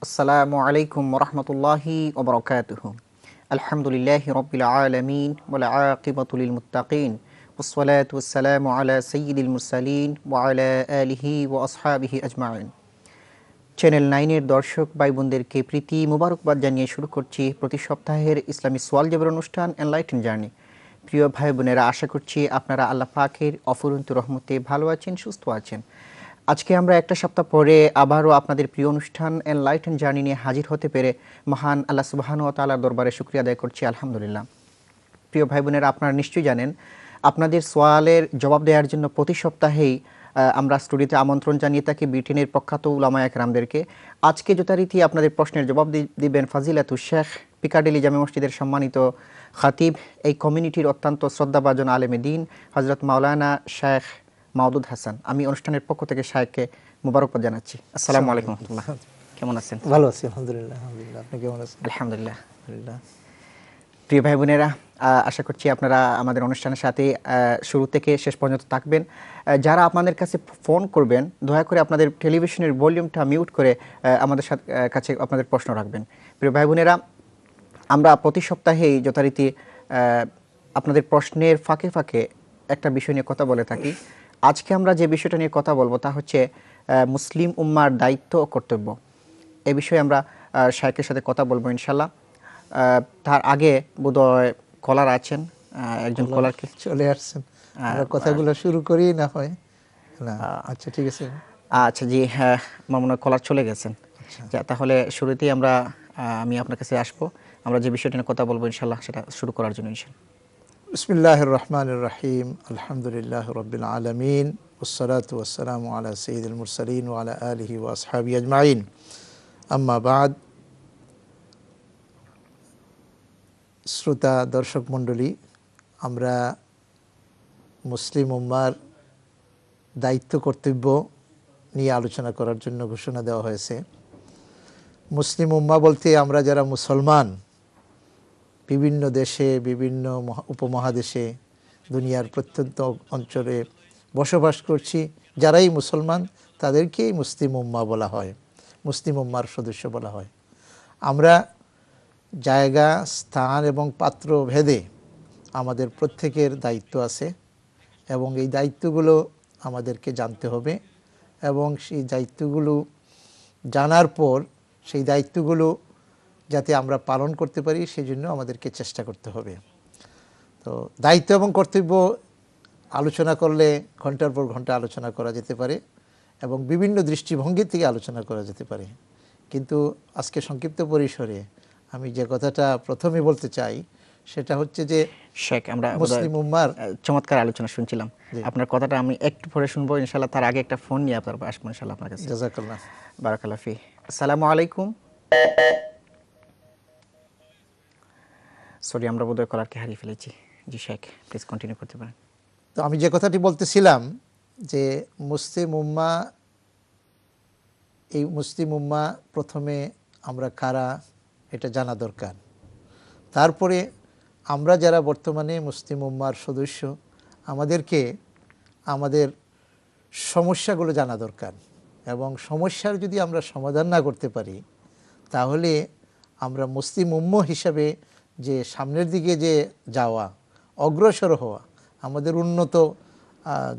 আসসালামু আলাইকুম ওরহমতুল্লাহি ওবরাকাতুহু। আলহামদুলিল্লাহি রব্বিল আলামিন ওয়াল আকিবাতু লিল মুত্তাকিন ওয়াসসালাতু ওয়াসসালামু আলা সাইয়্যিদিল মুরসালিন ওয়া আলা আলিহি ওয়া আসহাবিহি আজমাইন। চ্যানেল 9 এর দর্শক ভাই বোনদেরকে প্রীতি মোবারকবাদ জানিয়ে শুরু করছি প্রতি সপ্তাহের ইসলামী সোয়াল জবাব অনুষ্ঠান এনলাইটেন জার্নি। প্রিয় ভাই বোনেরা, আশা করছি আপনারা আল্লাহ পাকের অফুরন্ত রহমতে ভালো আছেন, সুস্থ আছেন। আজকে আমরা একটা সপ্তাহ পরে আবারও আপনাদের প্রিয় অনুষ্ঠান এনলাইটেন জার্নি নিয়ে হাজির হতে পেরে মহান আল্লাহ সুবহানাহু ওয়া তাআলার দরবারে শুকরিয়া আদায় করছি, আলহামদুলিল্লাহ। প্রিয় ভাই বোনেরা, আপনারা নিশ্চয়ই জানেন আপনাদের সোয়ালের জবাব দেওয়ার জন্য প্রতি সপ্তাহেই আমরা স্টুডিওতে আমন্ত্রণ জানিয়ে থাকি ব্রিটেনের প্রখ্যাত উলামায়ে কেরামদেরকে। আজকে যথারীতি আপনাদের প্রশ্নের জবাব দিবেন ফাজিলাতুশ শেখ, পিকাডিলি জামে মসজিদের সম্মানিত খাতিব, এই কমিউনিটির অত্যন্ত শ্রদ্ধাভাজন আলেমে দ্বীন হযরত মাওলানা শেখ মাওদুদ হাসান। আমি অনুষ্ঠানের পক্ষ থেকে শেখকে মোবারকবাদ জানাচ্ছি। আসসালামু আলাইকুম রাহমাতুল্লাহ। কেমন আছেন? ভালো আছি আলহামদুলিল্লাহ। আপনি কেমন আছেন? আলহামদুলিল্লাহ। প্রিয় ভাই বোনেরা, আশা করছি আপনারা আমাদের অনুষ্ঠানের সাথে শুরু থেকে শেষ পর্যন্ত থাকবেন। যারা আপনাদের কাছে ফোন করবেন, দয়া করে আপনাদের টেলিভিশনের ভলিউমটা মিউট করে আমাদের কাছে আপনাদের প্রশ্ন রাখবেন। প্রিয় ভাই বোনেরা, আমরা প্রতি সপ্তাহেই যথারীতি আপনাদের প্রশ্নের ফাঁকে ফাঁকে একটা বিষয় নিয়ে কথা বলে থাকি। আজকে আমরা যে বিষয়টা নিয়ে কথা বলবো তা হচ্ছে মুসলিম উম্মার দায়িত্ব ও কর্তব্য। এ বিষয়ে আমরা শাইখের সাথে কথা বলবো ইনশাল্লাহ। তার আগে বোধহয় কলার আছেন, একজন কলারকে চলে আসছেন, আমরা কথাগুলো শুরু করি না হয় না? আচ্ছা ঠিক আছে। আচ্ছা জি, হ্যাঁ, আমার মনে হয় কলার চলে গেছেন। আচ্ছা, তাহলে শুরুতেই আমি আপনার কাছে আসবো, আমরা যে বিষয়টা নিয়ে কথা বলবো ইনশাল্লাহ সেটা শুরু করার জন্য ইনশাল্লাহ। বিসমিল্লাহির রহমানির রহিম, আলহামদুলিল্লাহ রাব্বিল আলামিন, ওয়াসসালাতু ওয়াসসালামু আলা সাইয়্যিদিল মুরসালিন ওয়া আলা আলিহি ওয়া আসহাবিহি আজমাইন, আম্মা বাদ। শ্রোতা দর্শক মণ্ডলী, আমরা মুসলিম উম্মার দায়িত্ব কর্তব্য নিয়ে আলোচনা করার জন্য ঘোষণা দেওয়া হয়েছে। মুসলিম উম্মা বলতে আমরা যারা মুসলমান, বিভিন্ন দেশে, বিভিন্ন উপমহাদেশে, দুনিয়ার প্রত্যন্ত অঞ্চলে বসবাস করছি, যারাই মুসলমান তাদেরকেই মুসলিম উম্মা বলা হয়, মুসলিম উম্মার সদস্য বলা হয়। আমরা জায়গা, স্থান এবং পাত্র ভেদে আমাদের প্রত্যেকের দায়িত্ব আছে এবং এই দায়িত্বগুলো আমাদেরকে জানতে হবে এবং সেই দায়িত্বগুলো জানার পর সেই দায়িত্বগুলো যাতে আমরা পালন করতে পারি সেই জন্য আমাদেরকে চেষ্টা করতে হবে। তো দায়িত্ব এবং কর্তব্য আলোচনা করলে ঘন্টার পর ঘন্টা আলোচনা করা যেতে পারে এবং বিভিন্ন দৃষ্টিভঙ্গি থেকে আলোচনা করা যেতে পারে, কিন্তু আজকে সংক্ষিপ্ত পরিসরে আমি যে কথাটা প্রথমে বলতে চাই সেটা হচ্ছে যে শেখ, আমরা মুসলিম উম্মার চমৎকার আলোচনা শুনছিলাম, আপনার কথাটা আমি একটু পরে শুনবো ইনশাআল্লাহ। তার আগে একটা ফোন নিয়ে আপনার আসবো ইনশাআল্লাহ আপনার কাছে। জাযাকাল্লাহ, বারাকাল্লাহ ফি। আসসালামু আলাইকুম। সরি, আমরা বোধহয় কলারকে হারিয়ে ফেলেছি। জি শেখ, প্লিজ কন্টিনিউ করতে পারেন। তো আমি যে কথাটি বলতেছিলাম যে মুসলিম উম্মা, এই মুসলিম উম্মা প্রথমে আমরা কারা এটা জানা দরকার। তারপরে আমরা যারা বর্তমানে মুসলিম উম্মার সদস্য, আমাদেরকে আমাদের সমস্যাগুলো জানা দরকার এবং সমস্যার যদি আমরা সমাধান না করতে পারি তাহলে আমরা মুসলিম উম্মা হিসাবে যে সামনের দিকে যে যাওয়া, অগ্রসর হওয়া, আমাদের উন্নত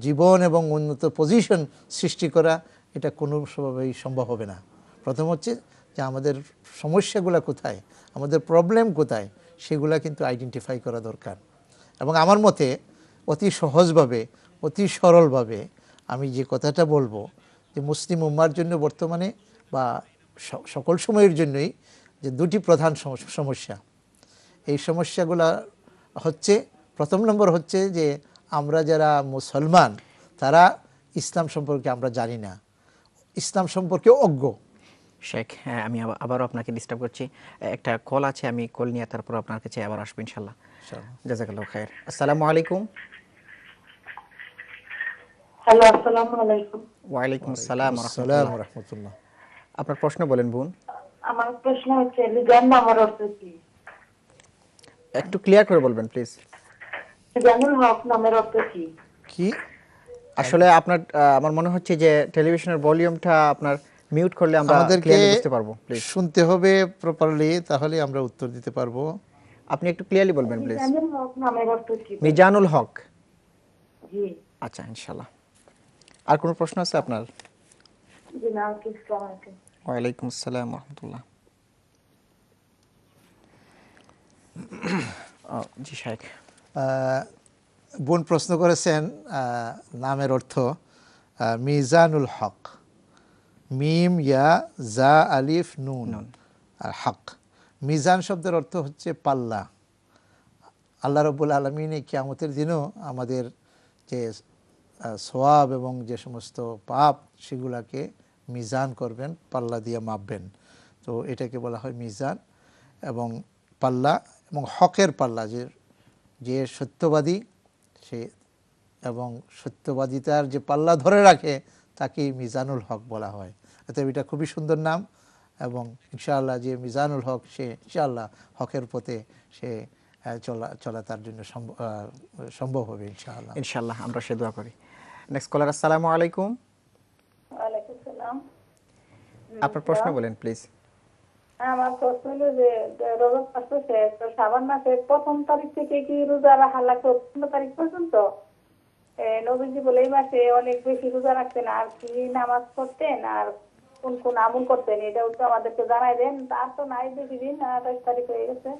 জীবন এবং উন্নত পজিশন সৃষ্টি করা, এটা কোনোভাবেই সম্ভব হবে না। প্রথম হচ্ছে যে আমাদের সমস্যাগুলো কোথায়, আমাদের প্রবলেম কোথায়, সেগুলা কিন্তু আইডেন্টিফাই করা দরকার। এবং আমার মতে অতি সহজভাবে, অতি সরলভাবে আমি যে কথাটা বলবো যে মুসলিম উম্মার জন্য বর্তমানে বা সকল সময়ের জন্যই যে দুটি প্রধান সমস্যা, এই সমস্যাগুলো হচ্ছে, প্রথম নম্বর হচ্ছে যে আমরা যারা মুসলমান তারা ইসলাম সম্পর্কে আমরা জানি না, ইসলাম সম্পর্কে অজ্ঞ। শেখ, হ্যাঁ, আমি আবারও আপনাকে ডিস্টার্ব করছি, একটা কল আছে, আমি কল নিয়ে তারপর আপনার কাছে আবার আসবো ইনশাআল্লাহ। জাযাকাল্লাহু খাইর। আসসালামু আলাইকুম। হ্যালো, আসসালামু আলাইকুম। ওয়ালাইকুম আসসালাম ওয়া আসসালাম রাহমাতুল্লাহ। রহমতুল্লাহ। আপনার প্রশ্ন বলেন বোন। আমার প্রশ্ন হচ্ছে লিজান নামের অর্থ কি? একটু ক্লিয়ার করে বলবেন প্লিজ। লিজানুল হক নামের অর্থ কি? কি আসলে আপনার আমার মনে হচ্ছে যে টেলিভিশনের ভলিউমটা আপনার মিউট করলে আমরা আমাদেরকে ক্লিয়ারলি বুঝতে পারবো প্লিজ। শুনতে হবে প্রপারলি, তাহলে আমরা উত্তর দিতে পারবো। আপনি একটু ক্লিয়ারলি বলবেন প্লিজ। লিজানুল হক নামের অর্থ কি? মিজানুল হক। জি। আচ্ছা ইনশাআল্লাহ। আর কোনো প্রশ্ন আছে আপনার? জি না, আসসালামু আলাইকুম। ওয়ালাইকুম আসসালাম ওয়া রাহমাতুল্লাহ। জি শাইখ। বোন প্রশ্ন করেছেন নামের অর্থ মিজানুল হক, মিম ইয়া জা আলিফ নুন আর হক। মিজান শব্দের অর্থ হচ্ছে পাল্লা। আল্লাহ রাব্বুল আলামিন এই কিয়ামতের দিনও আমাদের যে সওয়াব এবং যে সমস্ত পাপ সেগুলাকে মিজান করবেন, পাল্লা দিয়ে মাপবেন। তো এটাকে বলা হয় মিজান এবং পাল্লা, এবং হকের পাল্লা, যে সত্যবাদী সে এবং সত্যবাদিতার যে পাল্লা ধরে রাখে তাকে মিজানুল হক বলা হয়। অতএব এটা খুবই সুন্দর নাম, এবং ইনশাআল্লাহ যে মিজানুল হক সে ইনশাআল্লাহ হকের পথে সে চলা তার জন্য সম্ভব হবে ইনশাআল্লাহ। ইনশাআল্লাহ আমরা সে দোয়া করি। নেক্সট কলার, আসসালামু আলাইকুম। ওয়ালাইকুম সালাম। আপনার প্রশ্ন বলেন প্লিজ। আমার প্রশ্ন হলো যে রোজা মাস শেষ, তো শাবান মাসের প্রথম তারিখ থেকে কি রোজা রাখা লাগবে 15 তারিখ পর্যন্ত? নবীজি বলে এই মাসে অনেক বেশি রোজা রাখতেন, আর কি নামাজ পড়তেন আর কোন কোন আমল করতেন, এটাও তো আমাদেরকে জানাই দেন। তার তো নাই বেশি দিন, 28 তারিখ হয়ে গেছে।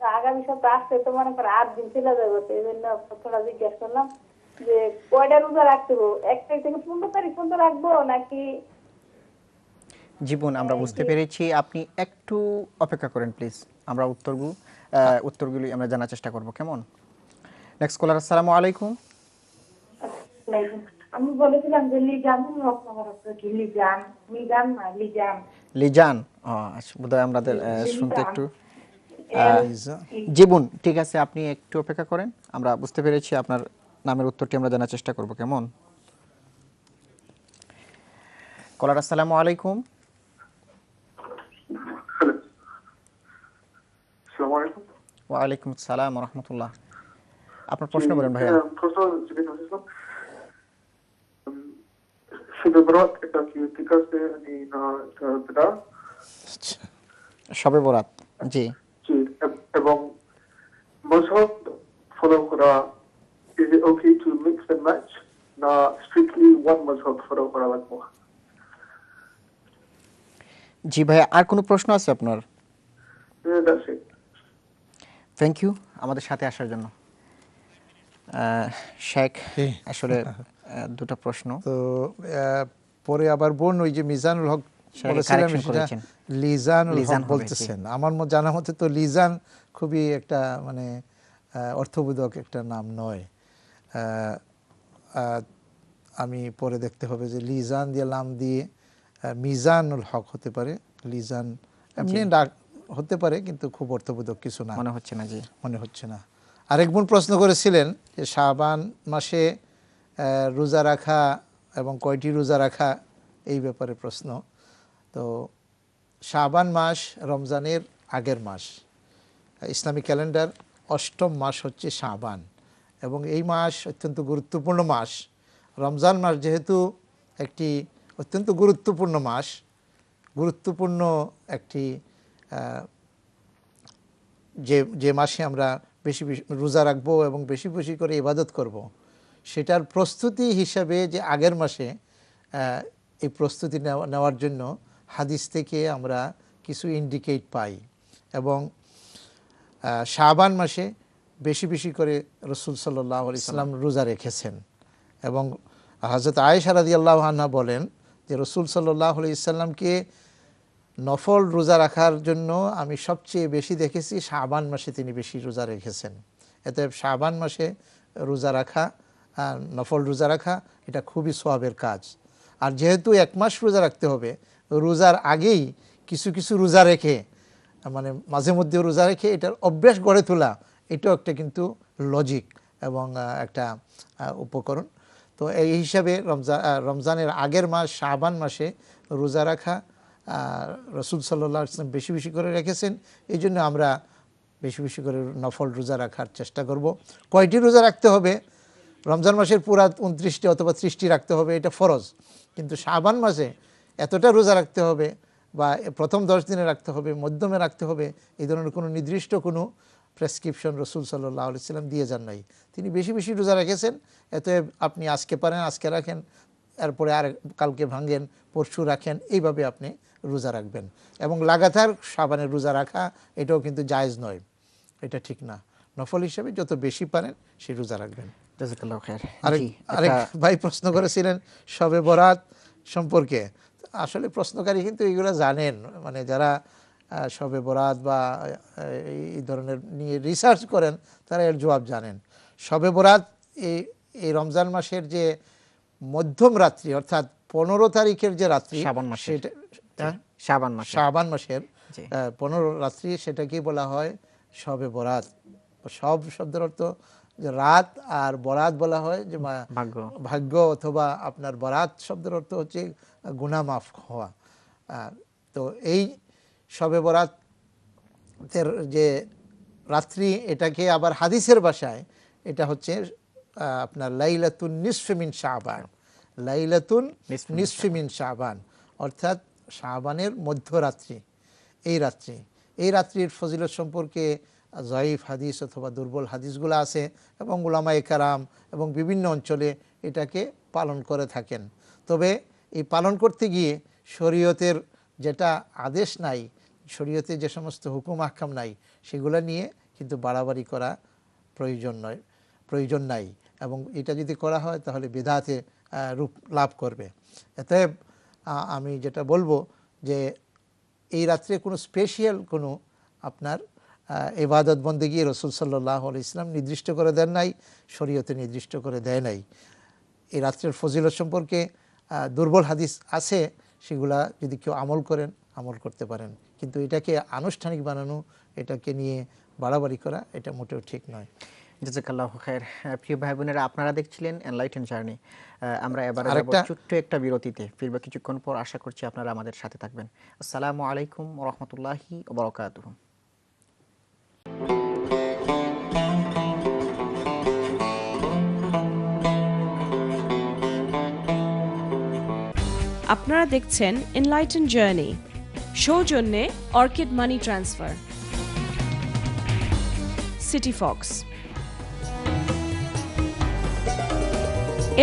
আগামী সপ্তাহ আসতে তো মনে করে 8 দিন চলে যাবে, এই জন্য প্রশ্নটা জিজ্ঞেস করলাম যে কয়টা রোজা রাখতে হবে, 1 তারিখ থেকে 15 তারিখ পর্যন্ত রাখবো নাকি? জীবন আমরা বুঝতে পেরেছি, আপনি একটু অপেক্ষা করেন প্লিজ, আমরা উত্তরগুলি আমরা জানার চেষ্টা করব, কেমন? নেক্সট কলার, আসসালামু আলাইকুম। আমি বলেছিলাম যে লিজানুল হক নামের অর্থ কি? লিজান, মিজান না, লিজান। লিজান, আচ্ছা বোধহয় আমাদের শুনতে লিজান। একটু লিজান। জীবন, ঠিক আছে আপনি একটু অপেক্ষা করেন, আমরা বুঝতে পেরেছি, আপনার নামের উত্তরটি আমরা জানার চেষ্টা করব, কেমন? কলার, আসসালামু আলাইকুম। আসসালামু আলাইকুম। ওয়ালাইকুম আসসালাম ওয়া রাহমাতুল্লাহ। আপনার প্রশ্ন বলেন ভাইয়া। প্রশ্ন শবে বরাত এটা কি ঠিক আছে না এটা? শবে বরাত, জি জি, এবং মযহাব ফলো করা, is it okay to mix and match না strictly one মযহাব ফলো করা লাগবে? জি ভাইয়া, আর কোনো প্রশ্ন আছে আপনার? That's it. থ্যাংক ইউ আমাদের সাথে আসার জন্য। শেখ, আসলে দুটো প্রশ্ন তো পরে আবার বোন ওই যে মিজানুল হক বলেছিলেন, correction করেছেন। লিজানুল হক লিজান হবে, বলতেছেন। আমার জানা মতে তো লিজান খুবই একটা মানে অর্থবোধক একটা নাম নয়। আমি পরে দেখতে হবে যে লিজান দিয়ে লাম দিয়ে মিজানুল হক হতে পারে। লিজান এমনি ডাক হতে পারে, কিন্তু খুব অর্থবোধক কিছু না মনে হচ্ছে না, জি মনে হচ্ছে না। আরেক বোন প্রশ্ন করেছিলেন যে শাবান মাসে রোজা রাখা এবং কয়টি রোজা রাখা, এই ব্যাপারে প্রশ্ন। তো শাবান মাস রমজানের আগের মাস। ইসলামিক ক্যালেন্ডার 8ম মাস হচ্ছে শাবান, এবং এই মাস অত্যন্ত গুরুত্বপূর্ণ মাস। রমজান মাস যেহেতু একটি অত্যন্ত গুরুত্বপূর্ণ মাস, গুরুত্বপূর্ণ একটি যে মাসে আমরা বেশি বেশি রোজা রাখবো এবং বেশি বেশি করে ইবাদত করব, সেটার প্রস্তুতি হিসাবে যে আগের মাসে এই প্রস্তুতি নেওয়ার জন্য হাদিস থেকে আমরা কিছু ইন্ডিকেট পাই। এবং শাবান মাসে বেশি বেশি করে রাসূল সাল্লাল্লাহু আলাইহি সাল্লাম রোজা রেখেছেন। এবং হযরত আয়েশা রাদিয়াল্লাহু আনহা বলেন যে রাসূল সাল্লাল্লাহু আলাইহি সাল্লামকে নফল রোজা রাখার জন্য আমি সবচেয়ে বেশি দেখেছি শাবান মাসে তিনি বেশি রোজা রেখেছেন। এতে শাবান মাসে রোজা রাখা, নফল রোজা রাখা, এটা খুবই সওয়াবের কাজ। আর যেহেতু 1 মাস রোজা রাখতে হবে, রোজার আগেই কিছু কিছু রোজা রেখে, মানে মাঝে মধ্যে রোজা রেখে এটার অভ্যাস গড়ে তোলা, এটাও একটা কিন্তু লজিক এবং একটা উপকরণ। তো এই হিসাবে রমজানের আগের মাস শাবান মাসে রোজা রাখা রাসূল সাল্লাল্লাহু আলাইহি ওয়াসাল্লাম বেশি বেশি করে রেখেছেন। এই জন্য আমরা বেশি বেশি করে নফল রোজা রাখার চেষ্টা করব। কয়টি রোজা রাখতে হবে? রমজান মাসের পুরা 29টি অথবা 30টি রাখতে হবে, এটা ফরজ। কিন্তু শাবান মাসে এতটা রোজা রাখতে হবে বা প্রথম 10 দিনে রাখতে হবে, মধ্যমে রাখতে হবে, এই ধরনের কোনো নির্দিষ্ট কোনো প্রেসক্রিপশন রাসূল সাল্লাল্লাহু আলাইহি ওয়াসাল্লাম দিয়ে যান নাই। তিনি বেশি বেশি রোজা রেখেছেন। এতএব আপনি আজকে পারেন আজকে রাখেন, এরপরে আর কালকে ভাঙেন, পরশু রাখেন, এইভাবে আপনি রোজা রাখবেন। এবং লাগাতার শাবানের রোজা রাখা এটাও কিন্তু জায়েজ নয়, এটা ঠিক না। নফল হিসেবে যত বেশি পারেন সেই রোজা রাখবেন। জাযাকাল্লাহু খাইর। আরেক ভাই প্রশ্ন করেছিলেন শবে বরাত সম্পর্কে। আসলে প্রশ্নকারী কিন্তু এগুলো জানেন, মানে যারা শবে বরাত বা এই ধরনের নিয়ে রিসার্চ করেন তারা এর জবাব জানেন। শবে বরাত এই রমজান মাসের যে মধ্যম রাত্রি, অর্থাৎ 15 তারিখের যে রাত্রি, শাবান মাসের 15 রাত্রি, সেটাকেই বলা হয় শবে বরাত। সব শব্দের অর্থ যে রাত, আর বরাত বলা হয় যে ভাগ্য, অথবা আপনার বরাত শব্দের অর্থ হচ্ছে গুনাহ মাফ হওয়া। তো এই শবে বরাতের যে রাত্রি, এটাকে আবার হাদিসের ভাষায় এটা হচ্ছে আপনার লাইলাতুন নিসফি মিন শাবান, লাইলাতুন নিসফি মিন শাবান, অর্থাৎ শাবানের মধ্যরাত্রি। এই রাত্রির ফজিলত সম্পর্কে জয়ীফ হাদিস অথবা দুর্বল হাদিসগুলো আছে, এবং উলামায়ে কেরাম এবং বিভিন্ন অঞ্চলে এটাকে পালন করে থাকেন। তবে এই পালন করতে গিয়ে শরীয়তের যেটা আদেশ নাই, শরীয়তে যে সমস্ত হুকুম আহকাম নাই, সেগুলো নিয়ে কিন্তু বাড়াবাড়ি করা প্রয়োজন নাই, এবং এটা যদি করা হয় তাহলে বিদআতে রূপ লাভ করবে। এতে আমি যেটা বলবো যে এই রাত্রে কোনো স্পেশাল কোনো আপনার ইবাদত বন্দেগী রাসূল সাল্লাল্লাহু আলাইহি ওয়াসাল্লাম নির্দিষ্ট করে দেন নাই, শরীয়তে নির্দিষ্ট করে দেয় নাই। এই রাত্রের ফজিলত সম্পর্কে দুর্বল হাদিস আছে, সেগুলা যদি কেউ আমল করেন, আমল করতে পারেন, কিন্তু এটাকে আনুষ্ঠানিক বানানো, এটাকে নিয়ে বাড়াবাড়ি করা, এটা মোটেও ঠিক নয়। জাযাকাল্লাহু খাইর। প্রিয় ভাই বোনেরা, আপনারা দেখছিলেন এনলাইটেন জার্নি। আমরা এবারে যাব ছোট্ট একটা বিরতিতে, ফিরব কিছুক্ষণ পর। আশা করছি আপনারা আমাদের সাথে থাকবেন। আসসালামু আলাইকুম ওয়া রাহমাতুল্লাহি ওয়া বারাকাতুহু। আপনারা দেখছেন এনলাইটেন জার্নি, সৌজন্যে orchid money transfer, city Fox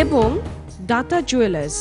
এবং দাতা জুয়েলার্স।